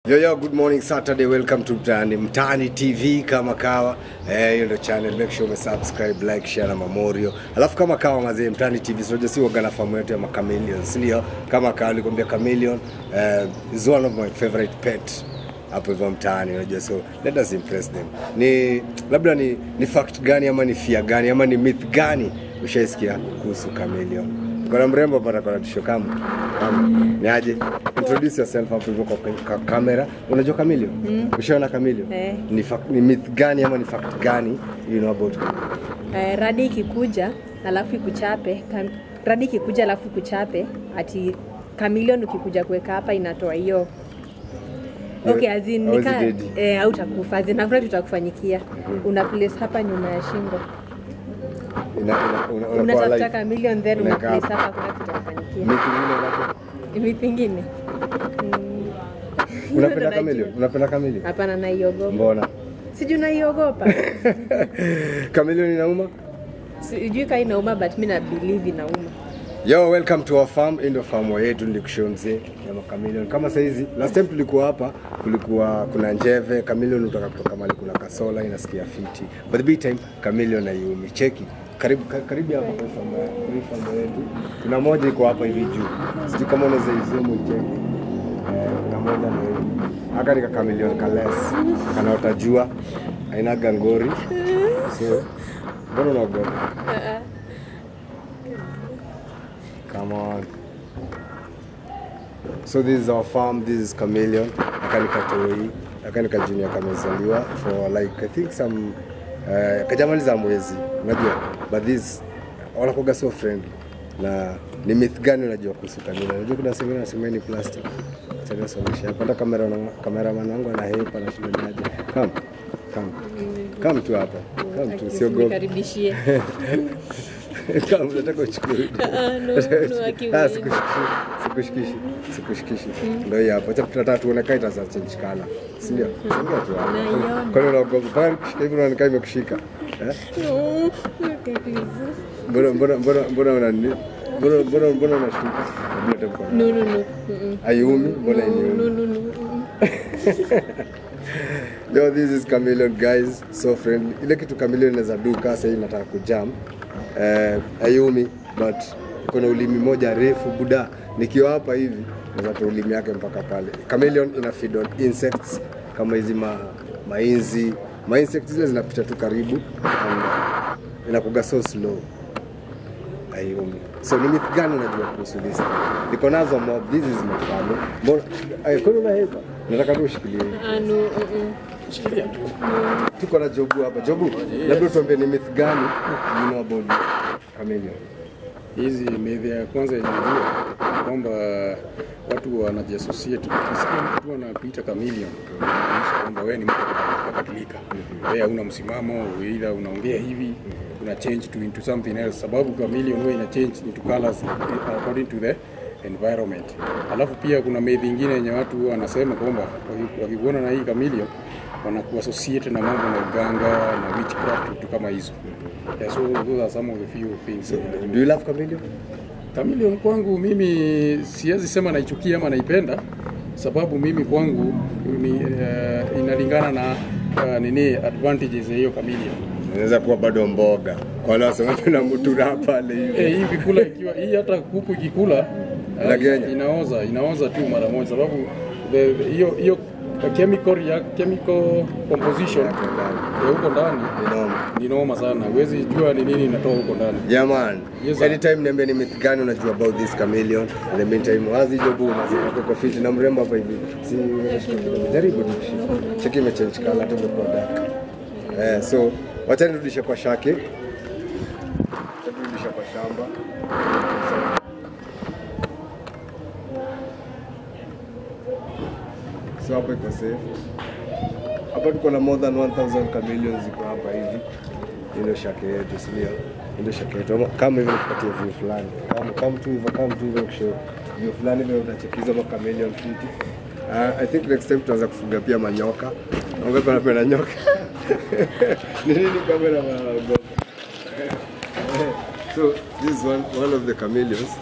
Yo, good morning Saturday. Welcome to Mtaani TV kama kawa. Hiyo ndio channel. Make sure umesubscribe, like, share na memorial. Alafu kama kawa mazee Mtaani TV sio just wagana famu yetu ya chameleons. Ndio kama kawa nilikwambia chameleon is one of my favorite pet hapo hivyo mtaani, unajua, so let us impress them. Labda ni fact gani ama ni fear gani ama ni myth gani ushaisikia kuhusu chameleon? Kuna mrembo para kwa tisho kama niaje, introduce yourself hapo hivyo kwa kamera. Unajua chameleon? Ushaona chameleon? Ni myth gani ama ni fact gani you know about? Radi ikikuja alafu ikuchape, radi ikikuja alafu ikuchape, ati chameleon ukikuja kuweka hapa inatoa hiyo. Okay, azin nika hautakufa, azin hakuna tutakufanyikia. Una place hapa nyuma ya shingo. Unatafuta chameleon then una place hapa kuna tutakufanyikia. Myth ingine. Unapenda chameleon? Unapenda chameleon? Hapana, naiogopa. Mbona? Sijui naiogopa. Chameleon inauma? Sijui kai inauma but mimi na believe inauma. Yo, welcome to our farm. Indo farm yetu nilikushow ya chameleon. Kama saizi last time tulikuwa hapa kuna njeve chameleon utaka kutoka mali kuna kasola inasikia fiti. But the big time chameleon na yumi cheki. Karibu hapa kwa farm yetu. Kuna moja iko hapa hivi juu. Sijui kama unaweza izoom cheki. Kuna moja na hivi. Haka ni chameleon kales. Kana utajua aina gangori. So, mbona unaogopa? Come on. So this is our farm. This is chameleon. Akanika junior kamezaliwa for like I think some kajamaliza mwezi. Unajua, but this wanakuwa so friendly. Na ni myth gani unajua kuhusu chameleon? Unajua kuna sehemu nasema ni plastic. Sasa somesha. Hapa cameraman wangu anahepa na shida naje. Come tu hapa. Come tu siogope. Karibishie. Kama unataka uchukue. No, Sikushikishi. Ndio hapo. Acha tunataka tuone kaita za change color. Si ndio? Sio tu hapo. Kwa nini unaogopa? Hivi unaonekana imekushika. No. Mbona unani? Mbona unashtuka? No. Ayumi, mbona ayumi? No. Yo, this is chameleon guys, so friendly. Ile kitu chameleon inaweza duka sasa hivi nataka kujam. Ayumi, but kuna ulimi moja refu buda. Nikiwa hapa hivi naweza ulimi yake mpaka pale. Chameleon ina feed on insects kama hizi mainzi. Insects zile zinapita tu karibu and inakuga so slow. Ayumi. So ni myth gani unajua kuhusu this? Niko nazo mob. This is my farm. Mbona kuna unahepa? Nataka tu ushikilie. No. Shikilia tu. Tuko na Jobu hapa. Jobu, labda tuambie ni myth gani you know about chameleon? Hizi myth ya kwanza inajua kwamba watu wanajiassociate. Ukisikia mtu anakuita chameleon, inaonyesha kwamba wewe ni mtu kubadilika. Wewe una msimamo, ila unaongea hivi, una change into something else. Sababu chameleon wewe ina change into colors according to the environment. Alafu pia kuna myth nyingine yenye watu wanasema kwamba wakikuona na hii chameleon wanakuwa associate na mambo na uganga na witchcraft, vitu kama hizo. Yeah, so those are some of the few things. So, do you love chameleon? Chameleon kwangu mimi siwezi sema naichukia ama naipenda, sababu mimi kwangu inalingana na advantages ya hiyo chameleon. Inaweza kuwa bado mboga. Kwa wale wasemapo na mtu pale hivi. Hii vikula ikiwa hii hata kuku ikikula inaoza tu mara moja, sababu hiyo chemical composition ya huko ndani ni noma sana. Huwezi jua ni nini inatoka huko ndani. Yeah man. Yes, anytime niambie ni myth gani unajua about this chameleon. In the meantime wazi Jobu maziko kwa fit na mrembo hapa hivi. Si jaribu tu. Cheki imechange color tu kwa dark. So wacha nirudishe kwa shake. Turudisha kwa shamba. So hapa iko safe. Hapa tuko na more than 1000 chameleons ziko hapa hivi. Ndio shake yetu, sio? Ndio shake yetu. Kama hivi tupatie view fulani. Kama tu hivyo kisho. View fulani ndio utachekiza kwa chameleon fiti. I think next time tutaanza kufuga pia manyoka. Naomba napenda nyoka. Nini kamera bana? So this is one of the chameleons.